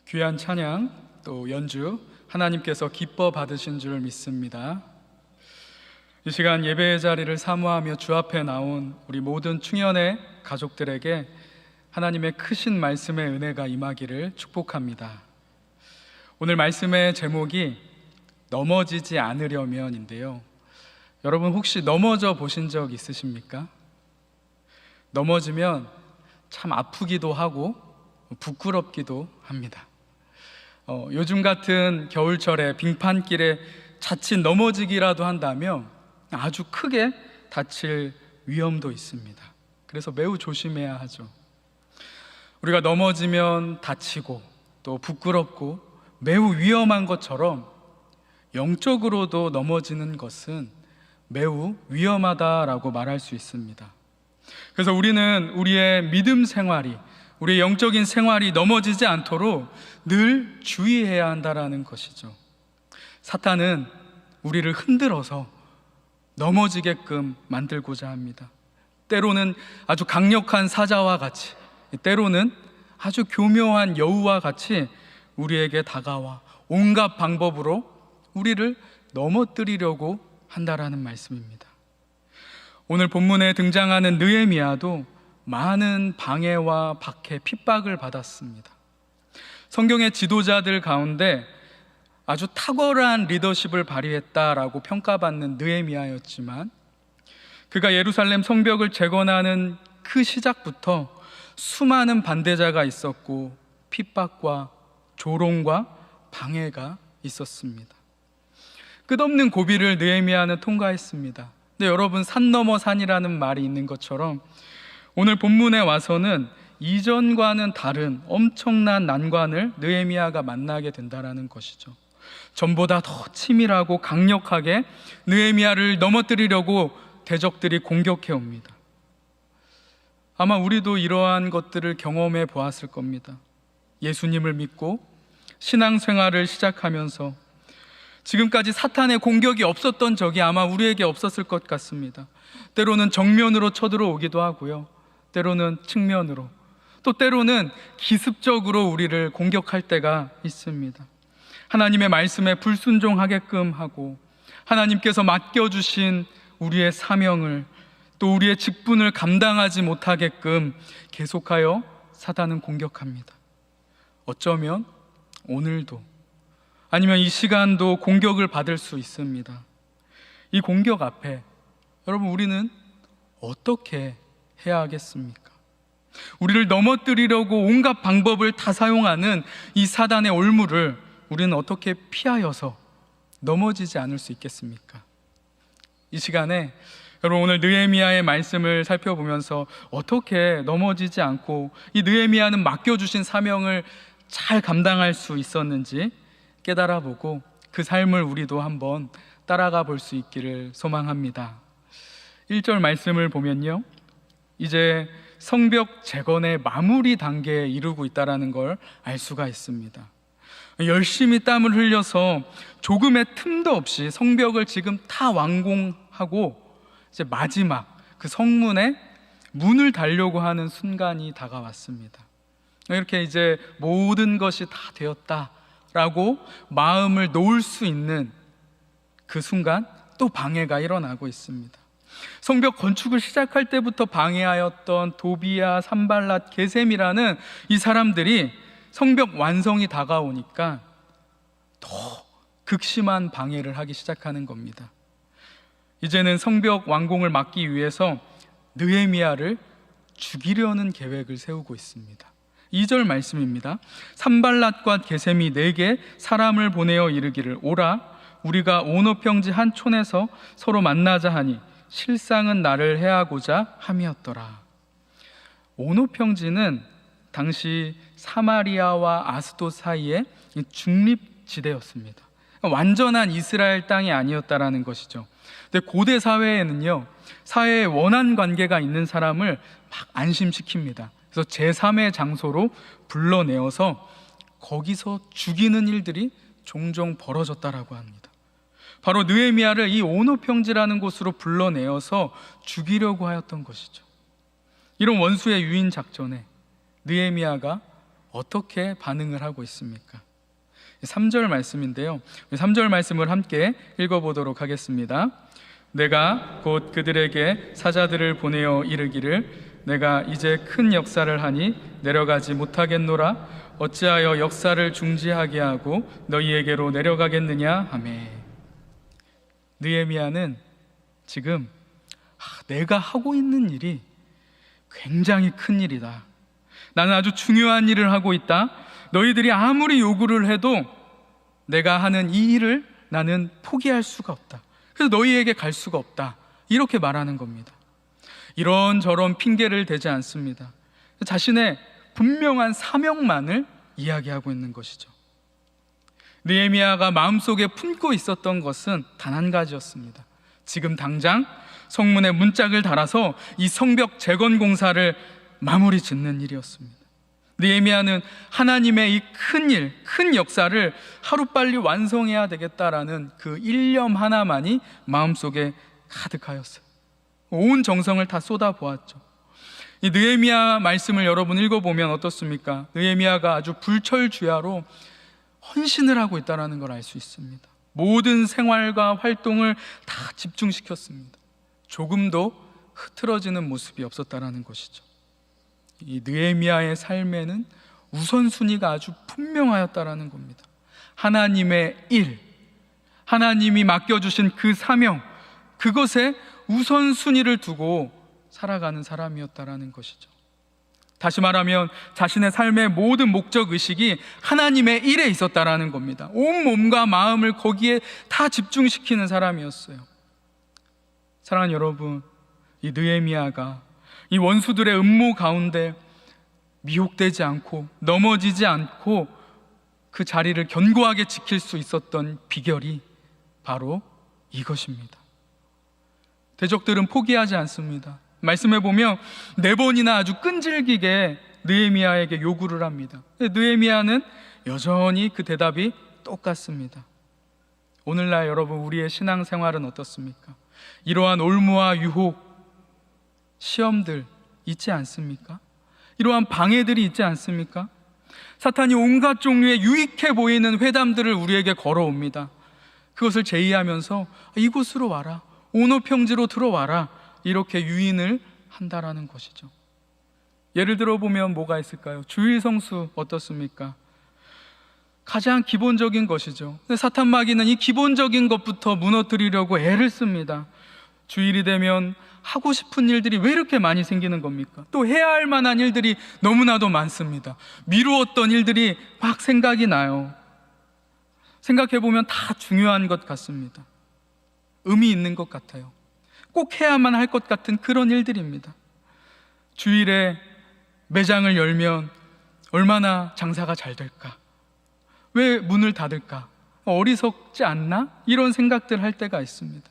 귀한 찬양 또 연주 하나님께서 기뻐 받으신 줄 믿습니다. 이 시간 예배의 자리를 사모하며 주 앞에 나온 우리 모든 충현의 가족들에게 하나님의 크신 말씀의 은혜가 임하기를 축복합니다. 오늘 말씀의 제목이 넘어지지 않으려면인데요, 여러분 혹시 넘어져 보신 적 있으십니까? 넘어지면 참 아프기도 하고 부끄럽기도 합니다. 요즘 같은 겨울철에 빙판길에 자칫 넘어지기라도 한다면 아주 크게 다칠 위험도 있습니다. 그래서 매우 조심해야 하죠. 우리가 넘어지면 다치고 또 부끄럽고 매우 위험한 것처럼 영적으로도 넘어지는 것은 매우 위험하다라고 말할 수 있습니다. 그래서 우리는 우리의 믿음 생활이, 우리의 영적인 생활이 넘어지지 않도록 늘 주의해야 한다라는 것이죠. 사탄은 우리를 흔들어서 넘어지게끔 만들고자 합니다. 때로는 아주 강력한 사자와 같이, 때로는 아주 교묘한 여우와 같이 우리에게 다가와 온갖 방법으로 우리를 넘어뜨리려고 한다라는 말씀입니다. 오늘 본문에 등장하는 느헤미야도 많은 방해와 박해, 핍박을 받았습니다. 성경의 지도자들 가운데 아주 탁월한 리더십을 발휘했다라고 평가받는 느헤미야였지만, 그가 예루살렘 성벽을 재건하는 그 시작부터 수많은 반대자가 있었고 핍박과 조롱과 방해가 있었습니다. 끝없는 고비를 느헤미야는 통과했습니다. 근데 여러분, 산 넘어 산이라는 말이 있는 것처럼 오늘 본문에 와서는 이전과는 다른 엄청난 난관을 느헤미야가 만나게 된다라는 것이죠. 전보다 더 치밀하고 강력하게 느헤미야를 넘어뜨리려고 대적들이 공격해 옵니다. 아마 우리도 이러한 것들을 경험해 보았을 겁니다. 예수님을 믿고 신앙생활을 시작하면서 지금까지 사탄의 공격이 없었던 적이 아마 우리에게 없었을 것 같습니다. 때로는 정면으로 쳐들어오기도 하고요, 때로는 측면으로, 또 때로는 기습적으로 우리를 공격할 때가 있습니다. 하나님의 말씀에 불순종하게끔 하고 하나님께서 맡겨주신 우리의 사명을, 또 우리의 직분을 감당하지 못하게끔 계속하여 사탄은 공격합니다. 어쩌면 오늘도, 아니면 이 시간도 공격을 받을 수 있습니다. 이 공격 앞에 여러분, 우리는 어떻게 해야 하겠습니까? 우리를 넘어뜨리려고 온갖 방법을 다 사용하는 이 사단의 올무를 우리는 어떻게 피하여서 넘어지지 않을 수 있겠습니까? 이 시간에 여러분, 오늘 느헤미야의 말씀을 살펴보면서 어떻게 넘어지지 않고 이 느헤미야는 맡겨주신 사명을 잘 감당할 수 있었는지 깨달아보고 그 삶을 우리도 한번 따라가 볼 수 있기를 소망합니다. 1절 말씀을 보면요, 이제 성벽 재건의 마무리 단계에 이르고 있다는 걸 알 수가 있습니다. 열심히 땀을 흘려서 조금의 틈도 없이 성벽을 지금 다 완공하고 이제 마지막 그 성문에 문을 달려고 하는 순간이 다가왔습니다. 이렇게 이제 모든 것이 다 되었다라고 마음을 놓을 수 있는 그 순간 또 방해가 일어나고 있습니다. 성벽 건축을 시작할 때부터 방해하였던 도비야, 산발랏, 게셈이라는 이 사람들이 성벽 완성이 다가오니까 더 극심한 방해를 하기 시작하는 겁니다. 이제는 성벽 완공을 막기 위해서 느헤미야를 죽이려는 계획을 세우고 있습니다. 2절 말씀입니다. 산발랏과 게셈이 내게 사람을 보내어 이르기를, 오라, 우리가 오노평지 한 촌에서 서로 만나자 하니 실상은 나를 해하고자 함이었더라. 오노평지는 당시 사마리아와 아스돗 사이의 중립지대였습니다. 완전한 이스라엘 땅이 아니었다라는 것이죠. 근데 고대 사회에는요, 사회에 원한 관계가 있는 사람을 막 안심시킵니다. 그래서 제3의 장소로 불러내어서 거기서 죽이는 일들이 종종 벌어졌다라고 합니다. 바로 느헤미야를 이 오노평지라는 곳으로 불러내어서 죽이려고 하였던 것이죠. 이런 원수의 유인 작전에 느헤미야가 어떻게 반응을 하고 있습니까? 3절 말씀인데요, 3절 말씀을 함께 읽어보도록 하겠습니다. 내가 곧 그들에게 사자들을 보내어 이르기를 내가 이제 큰 역사를 하니 내려가지 못하겠노라. 어찌하여 역사를 중지하게 하고 너희에게로 내려가겠느냐 하매. 느헤미야는 지금 내가 하고 있는 일이 굉장히 큰 일이다. 나는 아주 중요한 일을 하고 있다. 너희들이 아무리 요구를 해도 내가 하는 이 일을 나는 포기할 수가 없다. 그래서 너희에게 갈 수가 없다. 이렇게 말하는 겁니다. 이런저런 핑계를 대지 않습니다. 자신의 분명한 사명만을 이야기하고 있는 것이죠. 느헤미야가 마음속에 품고 있었던 것은 단 한 가지였습니다. 지금 당장 성문에 문짝을 달아서 이 성벽 재건 공사를 마무리 짓는 일이었습니다. 느헤미야는 하나님의 이 큰 일, 큰 역사를 하루빨리 완성해야 되겠다라는 그 일념 하나만이 마음속에 가득하였어요. 온 정성을 다 쏟아보았죠. 이 느헤미야 말씀을 여러분 읽어보면 어떻습니까? 느헤미야가 아주 불철주야로 헌신을 하고 있다는 걸 알 수 있습니다. 모든 생활과 활동을 다 집중시켰습니다. 조금도 흐트러지는 모습이 없었다는 것이죠. 이 느헤미야의 삶에는 우선순위가 아주 분명하였다는 겁니다. 하나님의 일, 하나님이 맡겨주신 그 사명, 그것에 우선순위를 두고 살아가는 사람이었다는 것이죠. 다시 말하면 자신의 삶의 모든 목적의식이 하나님의 일에 있었다는 겁니다. 온 몸과 마음을 거기에 다 집중시키는 사람이었어요. 사랑하는 여러분, 이 느헤미야가 이 원수들의 음모 가운데 미혹되지 않고 넘어지지 않고 그 자리를 견고하게 지킬 수 있었던 비결이 바로 이것입니다. 대적들은 포기하지 않습니다. 말씀해 보면 4번이나 아주 끈질기게 느헤미야에게 요구를 합니다. 느헤미야는 여전히 그 대답이 똑같습니다. 오늘날 여러분, 우리의 신앙생활은 어떻습니까? 이러한 올무와 유혹, 시험들 있지 않습니까? 이러한 방해들이 있지 않습니까? 사탄이 온갖 종류의 유익해 보이는 회담들을 우리에게 걸어옵니다. 그것을 제의하면서 이곳으로 와라, 온오평지로 들어와라, 이렇게 유인을 한다라는 것이죠. 예를 들어 보면 뭐가 있을까요? 주일 성수 어떻습니까? 가장 기본적인 것이죠. 근데 사탄 마귀는 이 기본적인 것부터 무너뜨리려고 애를 씁니다. 주일이 되면 하고 싶은 일들이 왜 이렇게 많이 생기는 겁니까? 또 해야 할 만한 일들이 너무나도 많습니다. 미루었던 일들이 막 생각이 나요. 생각해보면 다 중요한 것 같습니다. 의미 있는 것 같아요. 꼭 해야만 할 것 같은 그런 일들입니다. 주일에 매장을 열면 얼마나 장사가 잘 될까? 왜 문을 닫을까? 어리석지 않나? 이런 생각들 할 때가 있습니다.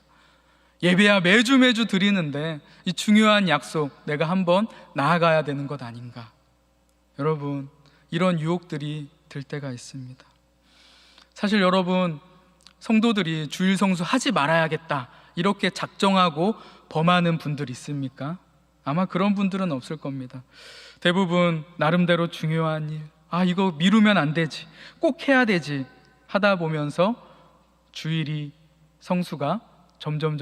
예배야 매주 드리는데 이 중요한 약속 내가 한번 나아가야 되는 것 아닌가? 여러분, 이런 유혹들이 들 때가 있습니다. 사실 여러분, 성도들이 주일 성수 하지 말아야겠다 이렇게 작정하고 범하는 분들 있습니까? 아마 그런 분들은 없을 겁니다. 대부분 나름대로 중요한 일, 이거 미루면 안 되지, 꼭 해야 되지 하다 보면서 주일이, 성수가 점점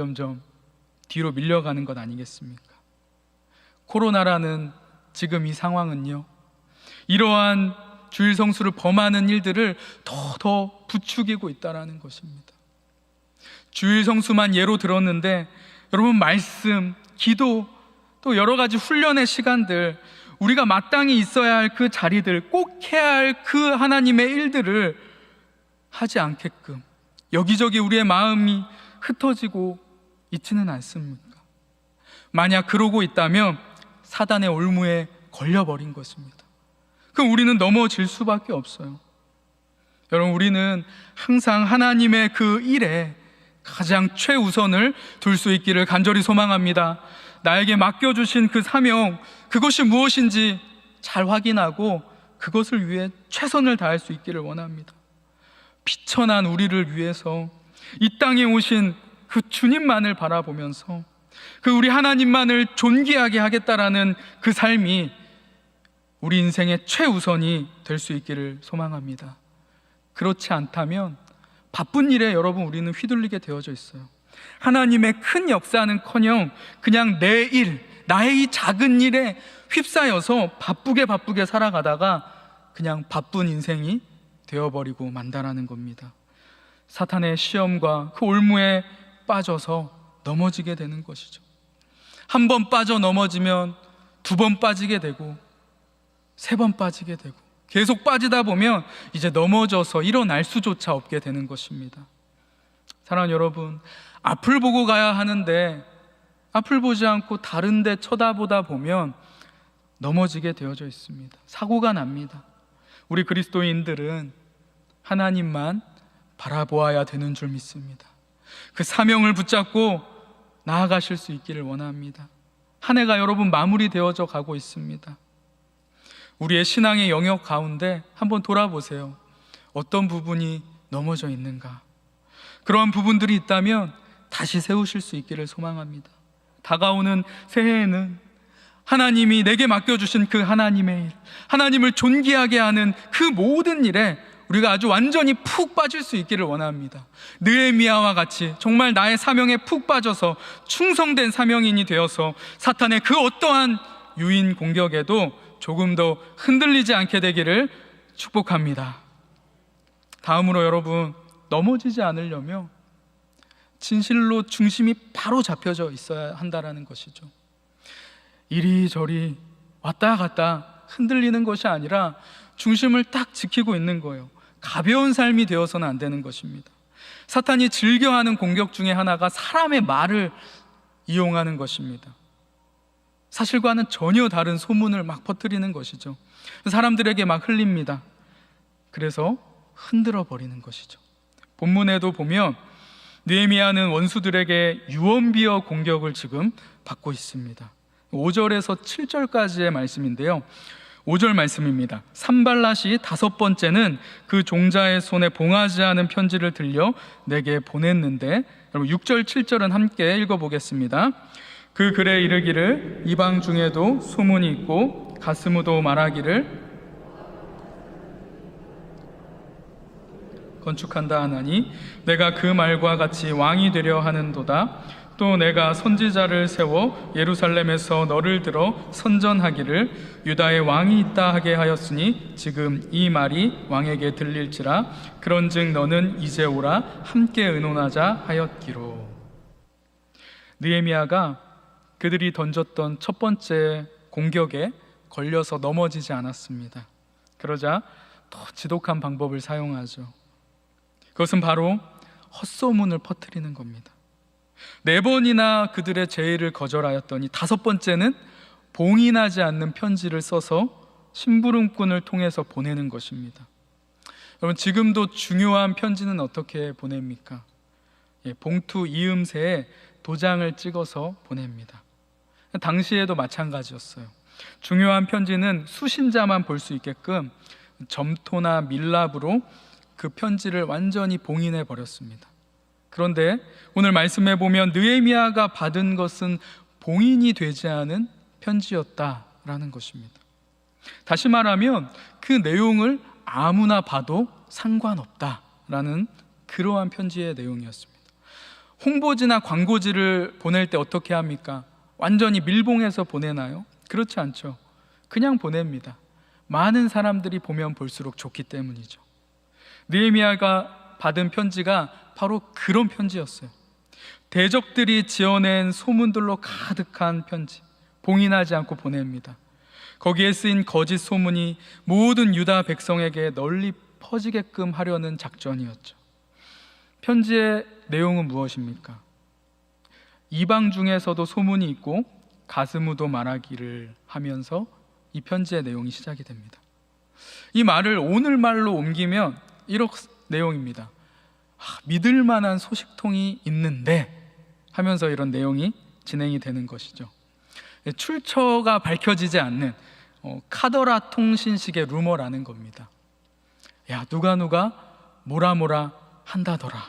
뒤로 밀려가는 것 아니겠습니까? 코로나라는 지금 이 상황은요, 이러한 주일 성수를 범하는 일들을 더 부추기고 있다는 것입니다. 주일 성수만 예로 들었는데 여러분, 말씀, 기도, 또 여러 가지 훈련의 시간들, 우리가 마땅히 있어야 할 그 자리들, 꼭 해야 할 그 하나님의 일들을 하지 않게끔 여기저기 우리의 마음이 흩어지고 있지는 않습니까? 만약 그러고 있다면 사단의 올무에 걸려버린 것입니다. 그럼 우리는 넘어질 수밖에 없어요. 여러분, 우리는 항상 하나님의 그 일에 가장 최우선을 둘 수 있기를 간절히 소망합니다. 나에게 맡겨주신 그 사명, 그것이 무엇인지 잘 확인하고 그것을 위해 최선을 다할 수 있기를 원합니다. 비천한 우리를 위해서 이 땅에 오신 그 주님만을 바라보면서 그 우리 하나님만을 존귀하게 하겠다라는 그 삶이 우리 인생의 최우선이 될 수 있기를 소망합니다. 그렇지 않다면 바쁜 일에 여러분 우리는 휘둘리게 되어져 있어요. 하나님의 큰 역사는커녕 그냥 내 일, 나의 이 작은 일에 휩싸여서 바쁘게 살아가다가 그냥 바쁜 인생이 되어버리고 만다라는 겁니다. 사탄의 시험과 그 올무에 빠져서 넘어지게 되는 것이죠. 한 번 빠져 넘어지면 두 번 빠지게 되고 세 번 빠지게 되고 계속 빠지다 보면 이제 넘어져서 일어날 수조차 없게 되는 것입니다. 사랑하는 여러분, 앞을 보고 가야 하는데 앞을 보지 않고 다른 데 쳐다보다 보면 넘어지게 되어져 있습니다. 사고가 납니다. 우리 그리스도인들은 하나님만 바라보아야 되는 줄 믿습니다. 그 사명을 붙잡고 나아가실 수 있기를 원합니다. 한 해가 여러분 마무리되어져 가고 있습니다. 우리의 신앙의 영역 가운데 한번 돌아보세요. 어떤 부분이 넘어져 있는가? 그러한 부분들이 있다면 다시 세우실 수 있기를 소망합니다. 다가오는 새해에는 하나님이 내게 맡겨주신 그 하나님의 일, 하나님을 존귀하게 하는 그 모든 일에 우리가 아주 완전히 푹 빠질 수 있기를 원합니다. 느헤미야와 같이 정말 나의 사명에 푹 빠져서 충성된 사명인이 되어서 사탄의 그 어떠한 유인 공격에도 조금 더 흔들리지 않게 되기를 축복합니다. 다음으로 여러분, 넘어지지 않으려면 진실로 중심이 바로 잡혀져 있어야 한다는 것이죠. 이리저리 왔다 갔다 흔들리는 것이 아니라 중심을 딱 지키고 있는 거예요. 가벼운 삶이 되어서는 안 되는 것입니다. 사탄이 즐겨하는 공격 중에 하나가 사람의 말을 이용하는 것입니다. 사실과는 전혀 다른 소문을 막 퍼뜨리는 것이죠. 사람들에게 막 흘립니다. 그래서 흔들어 버리는 것이죠. 본문에도 보면 느헤미야는 원수들에게 유언비어 공격을 지금 받고 있습니다. 5절에서 7절까지의 말씀인데요, 5절 말씀입니다. 산발랏이 다섯 번째는 그 종자의 손에 봉하지 않은 편지를 들려 내게 보냈는데, 여러분 6절 7절은 함께 읽어보겠습니다. 그 글에 이르기를 이방 중에도 소문이 있고 가스무도 말하기를 건축한다 하나니 내가 그 말과 같이 왕이 되려 하는도다. 또 내가 선지자를 세워 예루살렘에서 너를 들어 선전하기를 유다의 왕이 있다 하게 하였으니 지금 이 말이 왕에게 들릴지라. 그런즉 너는 이제 오라 함께 의논하자 하였기로. 느헤미야가 그들이 던졌던 첫 번째 공격에 걸려서 넘어지지 않았습니다. 그러자 더 지독한 방법을 사용하죠. 그것은 바로 헛소문을 퍼뜨리는 겁니다. 4번이나 그들의 제의를 거절하였더니 다섯 번째는 봉인하지 않는 편지를 써서 심부름꾼을 통해서 보내는 것입니다. 여러분, 지금도 중요한 편지는 어떻게 보냅니까? 봉투 이음새에 도장을 찍어서 보냅니다. 당시에도 마찬가지였어요. 중요한 편지는 수신자만 볼 수 있게끔 점토나 밀랍으로 그 편지를 완전히 봉인해 버렸습니다. 그런데 오늘 말씀해 보면 느헤미야가 받은 것은 봉인이 되지 않은 편지였다라는 것입니다. 다시 말하면 그 내용을 아무나 봐도 상관없다라는 그러한 편지의 내용이었습니다. 홍보지나 광고지를 보낼 때 어떻게 합니까? 완전히 밀봉해서 보내나요? 그렇지 않죠. 그냥 보냅니다. 많은 사람들이 보면 볼수록 좋기 때문이죠. 느헤미야가 받은 편지가 바로 그런 편지였어요. 대적들이 지어낸 소문들로 가득한 편지, 봉인하지 않고 보냅니다. 거기에 쓰인 거짓 소문이 모든 유다 백성에게 널리 퍼지게끔 하려는 작전이었죠. 편지의 내용은 무엇입니까? 이방 중에서도 소문이 있고 가스무도 말하기를 하면서 이 편지의 내용이 시작이 됩니다. 이 말을 오늘말로 옮기면 이런 내용입니다. 믿을 만한 소식통이 있는데 하면서 이런 내용이 진행이 되는 것이죠. 출처가 밝혀지지 않는 카더라 통신식의 루머라는 겁니다. 야, 누가 뭐라 한다더라.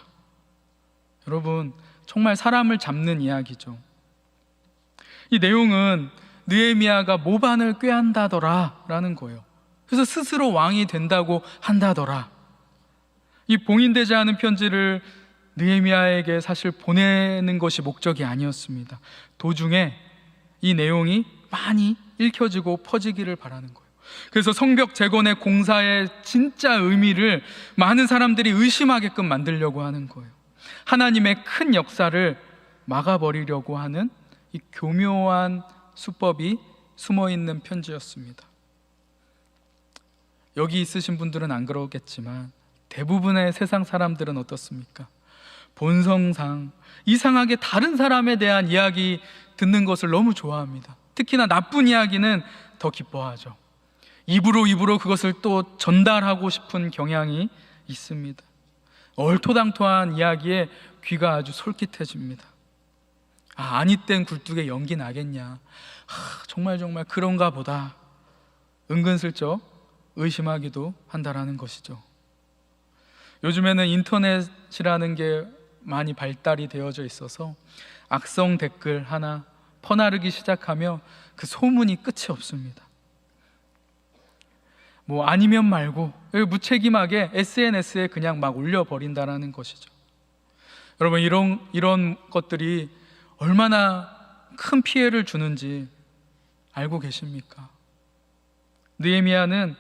여러분, 정말 사람을 잡는 이야기죠. 이 내용은 느헤미야가 모반을 꾀한다더라 라는 거예요. 그래서 스스로 왕이 된다고 한다더라. 이 봉인되지 않은 편지를 느헤미야에게 사실 보내는 것이 목적이 아니었습니다. 도중에 이 내용이 많이 읽혀지고 퍼지기를 바라는 거예요. 그래서 성벽 재건의 공사의 진짜 의미를 많은 사람들이 의심하게끔 만들려고 하는 거예요. 하나님의 큰 역사를 막아버리려고 하는 이 교묘한 수법이 숨어있는 편지였습니다. 여기 있으신 분들은 안 그러겠지만 대부분의 세상 사람들은 어떻습니까? 본성상 이상하게 다른 사람에 대한 이야기 듣는 것을 너무 좋아합니다. 특히나 나쁜 이야기는 더 기뻐하죠. 입으로 그것을 또 전달하고 싶은 경향이 있습니다. 얼토당토한 이야기에 귀가 아주 솔깃해집니다. 아니 땐 굴뚝에 연기 나겠냐, 정말 그런가 보다 은근슬쩍 의심하기도 한다라는 것이죠. 요즘에는 인터넷이라는 게 많이 발달이 되어져 있어서 악성 댓글 하나 퍼나르기 시작하며 그 소문이 끝이 없습니다. 아니면 말고 무책임하게 SNS에 그냥 막 올려버린다라는 것이죠. 여러분, 이런 것들이 얼마나 큰 피해를 주는지 알고 계십니까? 느헤미야는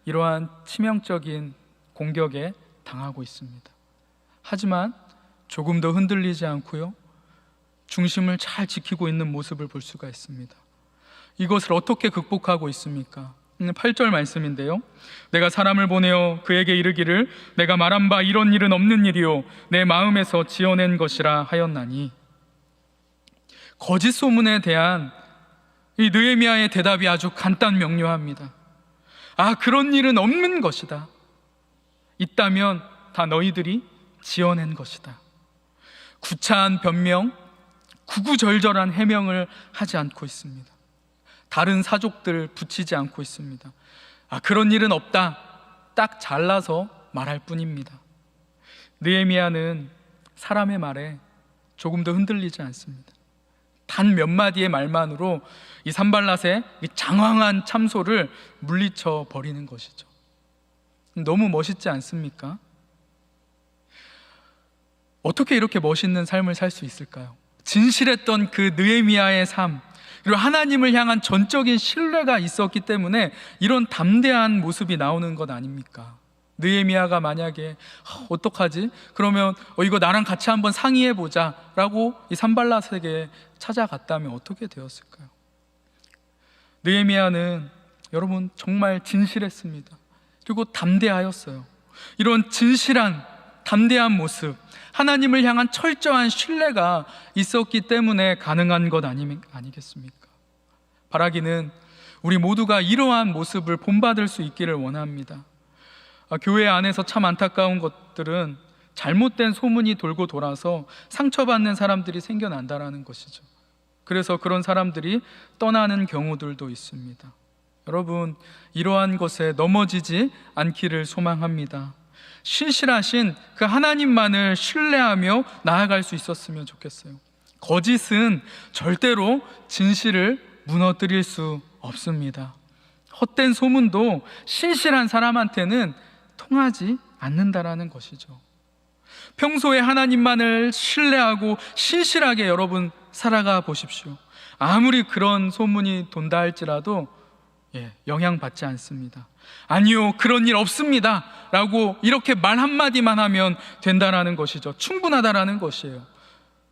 이러한 치명적인 공격에 당하고 있습니다. 하지만 조금 더 흔들리지 않고요, 중심을 잘 지키고 있는 모습을 볼 수가 있습니다. 이것을 어떻게 극복하고 있습니까? 8절 말씀인데요, 내가 사람을 보내어 그에게 이르기를 내가 말한 바 이런 일은 없는 일이요 내 마음에서 지어낸 것이라 하였나니. 거짓 소문에 대한 이 느헤미야의 대답이 아주 간단 명료합니다. 그런 일은 없는 것이다. 있다면 다 너희들이 지어낸 것이다. 구차한 변명, 구구절절한 해명을 하지 않고 있습니다. 다른 사족들 붙이지 않고 있습니다. 그런 일은 없다, 딱 잘라서 말할 뿐입니다. 느헤미야는 사람의 말에 조금 더 흔들리지 않습니다. 단 몇 마디의 말만으로 이 산발랏의 이 장황한 참소를 물리쳐 버리는 것이죠. 너무 멋있지 않습니까? 어떻게 이렇게 멋있는 삶을 살 수 있을까요? 진실했던 그 느헤미야의 삶, 그리고 하나님을 향한 전적인 신뢰가 있었기 때문에 이런 담대한 모습이 나오는 것 아닙니까? 느헤미야가 만약에 어떡하지? 그러면 이거 나랑 같이 한번 상의해보자 라고 이 산발랏에게 찾아갔다면 어떻게 되었을까요? 느헤미야는 여러분 정말 진실했습니다. 그리고 담대하였어요. 이런 진실한 담대한 모습, 하나님을 향한 철저한 신뢰가 있었기 때문에 가능한 것 아니겠습니까? 바라기는 우리 모두가 이러한 모습을 본받을 수 있기를 원합니다. 교회 안에서 참 안타까운 것들은 잘못된 소문이 돌고 돌아서 상처받는 사람들이 생겨난다라는 것이죠. 그래서 그런 사람들이 떠나는 경우들도 있습니다. 여러분, 이러한 것에 넘어지지 않기를 소망합니다. 신실하신 그 하나님만을 신뢰하며 나아갈 수 있었으면 좋겠어요. 거짓은 절대로 진실을 무너뜨릴 수 없습니다. 헛된 소문도 신실한 사람한테는 통하지 않는다라는 것이죠. 평소에 하나님만을 신뢰하고 신실하게 여러분 살아가 보십시오. 아무리 그런 소문이 돈다 할지라도 영향받지 않습니다. 아니요, 그런 일 없습니다 라고 이렇게 말 한마디만 하면 된다라는 것이죠. 충분하다라는 것이에요.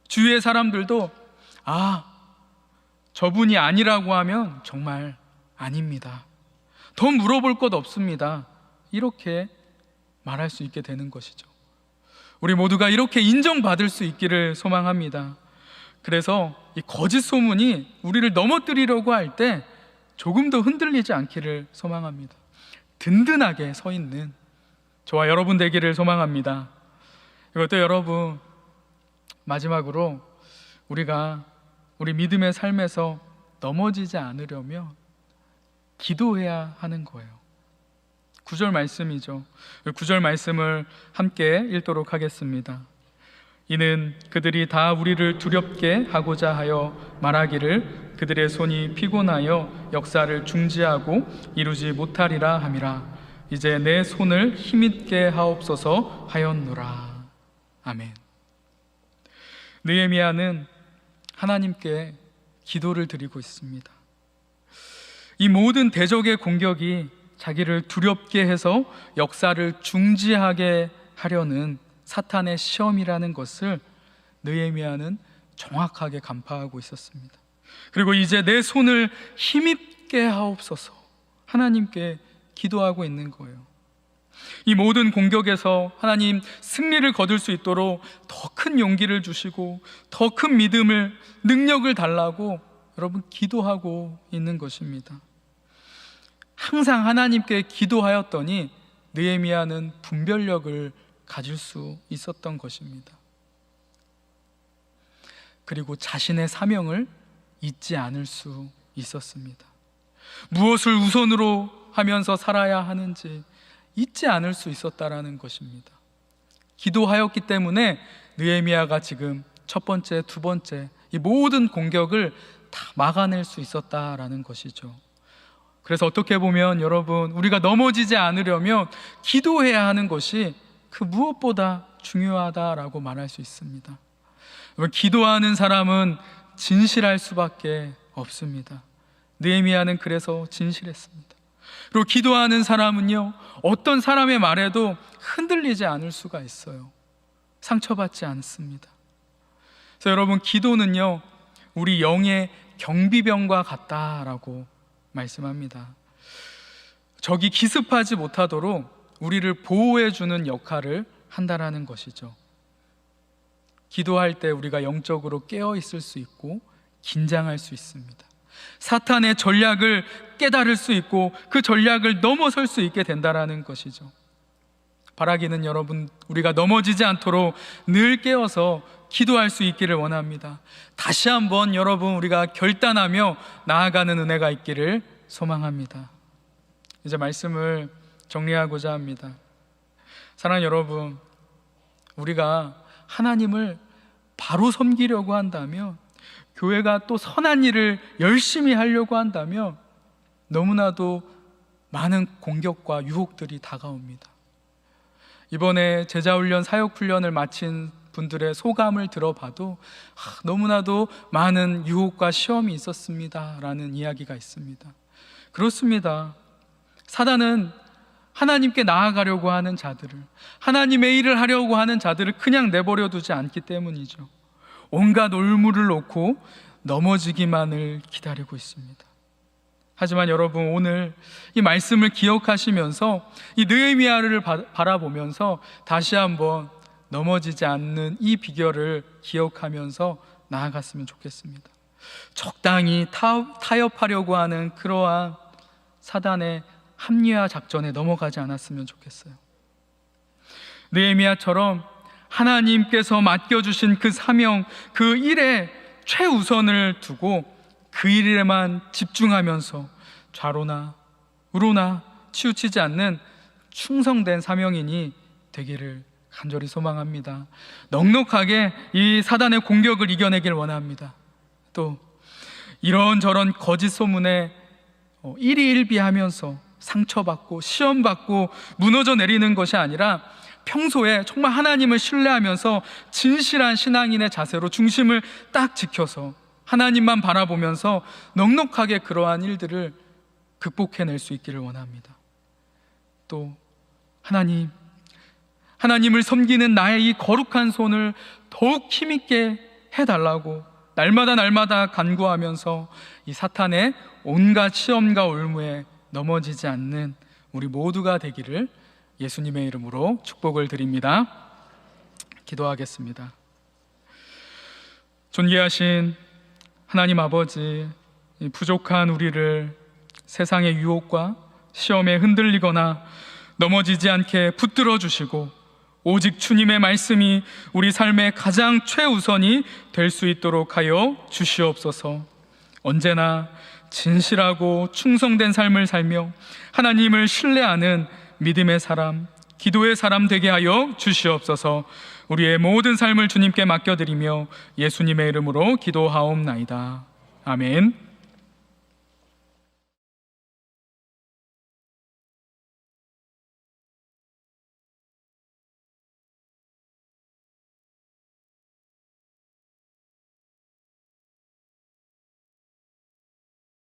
주위의 사람들도 저분이 아니라고 하면 정말 아닙니다, 더 물어볼 것 없습니다, 이렇게 말할 수 있게 되는 것이죠. 우리 모두가 이렇게 인정받을 수 있기를 소망합니다. 그래서 이 거짓 소문이 우리를 넘어뜨리려고 할 때 조금 더 흔들리지 않기를 소망합니다. 든든하게 서 있는 저와 여러분 되기를 소망합니다. 이것도 여러분, 마지막으로 우리가 우리 믿음의 삶에서 넘어지지 않으려면 기도해야 하는 거예요. 9절 말씀이죠. 9절 말씀을 함께 읽도록 하겠습니다. 이는 그들이 다 우리를 두렵게 하고자 하여 말하기를 그들의 손이 피곤하여 역사를 중지하고 이루지 못하리라 함이라. 이제 내 손을 힘있게 하옵소서 하였노라. 아멘. 느헤미야는 하나님께 기도를 드리고 있습니다. 이 모든 대적의 공격이 자기를 두렵게 해서 역사를 중지하게 하려는 사탄의 시험이라는 것을 느헤미야는 정확하게 간파하고 있었습니다. 그리고 이제 내 손을 힘있게 하옵소서 하나님께 기도하고 있는 거예요. 이 모든 공격에서 하나님 승리를 거둘 수 있도록 더 큰 용기를 주시고 더 큰 믿음을, 능력을 달라고 여러분 기도하고 있는 것입니다. 항상 하나님께 기도하였더니 느헤미야는 분별력을 가질 수 있었던 것입니다. 그리고 자신의 사명을 잊지 않을 수 있었습니다. 무엇을 우선으로 하면서 살아야 하는지 잊지 않을 수 있었다라는 것입니다. 기도하였기 때문에 느헤미야가 지금 첫 번째, 두 번째 이 모든 공격을 다 막아낼 수 있었다라는 것이죠. 그래서 어떻게 보면 여러분, 우리가 넘어지지 않으려면 기도해야 하는 것이 그 무엇보다 중요하다라고 말할 수 있습니다. 기도하는 사람은 진실할 수밖에 없습니다. 느헤미야는 그래서 진실했습니다. 그리고 기도하는 사람은요, 어떤 사람의 말에도 흔들리지 않을 수가 있어요. 상처받지 않습니다. 그래서 여러분, 기도는요 우리 영의 경비병과 같다라고 말씀합니다. 적이 기습하지 못하도록 우리를 보호해주는 역할을 한다라는 것이죠. 기도할 때 우리가 영적으로 깨어 있을 수 있고 긴장할 수 있습니다. 사탄의 전략을 깨달을 수 있고 그 전략을 넘어설 수 있게 된다라는 것이죠. 바라기는 여러분, 우리가 넘어지지 않도록 늘 깨어서 기도할 수 있기를 원합니다. 다시 한번 여러분, 우리가 결단하며 나아가는 은혜가 있기를 소망합니다. 이제 말씀을 정리하고자 합니다. 사랑하는 여러분, 우리가 하나님을 바로 섬기려고 한다면, 교회가 또 선한 일을 열심히 하려고 한다면 너무나도 많은 공격과 유혹들이 다가옵니다. 이번에 제자훈련, 사역훈련을 마친 분들의 소감을 들어봐도 너무나도 많은 유혹과 시험이 있었습니다 라는 이야기가 있습니다. 그렇습니다. 사단은 하나님께 나아가려고 하는 자들을, 하나님의 일을 하려고 하는 자들을 그냥 내버려 두지 않기 때문이죠. 온갖 올무를 놓고 넘어지기만을 기다리고 있습니다. 하지만 여러분, 오늘 이 말씀을 기억하시면서 이 느헤미야를 바라보면서 다시 한번 넘어지지 않는 이 비결을 기억하면서 나아갔으면 좋겠습니다. 적당히 타협하려고 하는 그러한 사단의 합리화 작전에 넘어가지 않았으면 좋겠어요. 느헤미야처럼 하나님께서 맡겨주신 그 사명, 그 일에 최우선을 두고 그 일에만 집중하면서 좌로나 우로나 치우치지 않는 충성된 사명인이 되기를 간절히 소망합니다. 넉넉하게 이 사단의 공격을 이겨내길 원합니다. 또 이런저런 거짓 소문에 일희일비하면서 상처받고 시험받고 무너져 내리는 것이 아니라 평소에 정말 하나님을 신뢰하면서 진실한 신앙인의 자세로 중심을 딱 지켜서 하나님만 바라보면서 넉넉하게 그러한 일들을 극복해낼 수 있기를 원합니다. 또 하나님을 섬기는 나의 이 거룩한 손을 더욱 힘있게 해달라고 날마다 간구하면서 이 사탄의 온갖 시험과 올무에 넘어지지 않는 우리 모두가 되기를 예수님의 이름으로 축복을 드립니다. 기도하겠습니다. 존귀하신 하나님 아버지, 이 부족한 우리를 세상의 유혹과 시험에 흔들리거나 넘어지지 않게 붙들어 주시고 오직 주님의 말씀이 우리 삶의 가장 최우선이 될 수 있도록 하여 주시옵소서. 언제나 진실하고 충성된 삶을 살며 하나님을 신뢰하는 믿음의 사람, 기도의 사람 되게 하여 주시옵소서. 우리의 모든 삶을 주님께 맡겨드리며 예수님의 이름으로 기도하옵나이다. 아멘.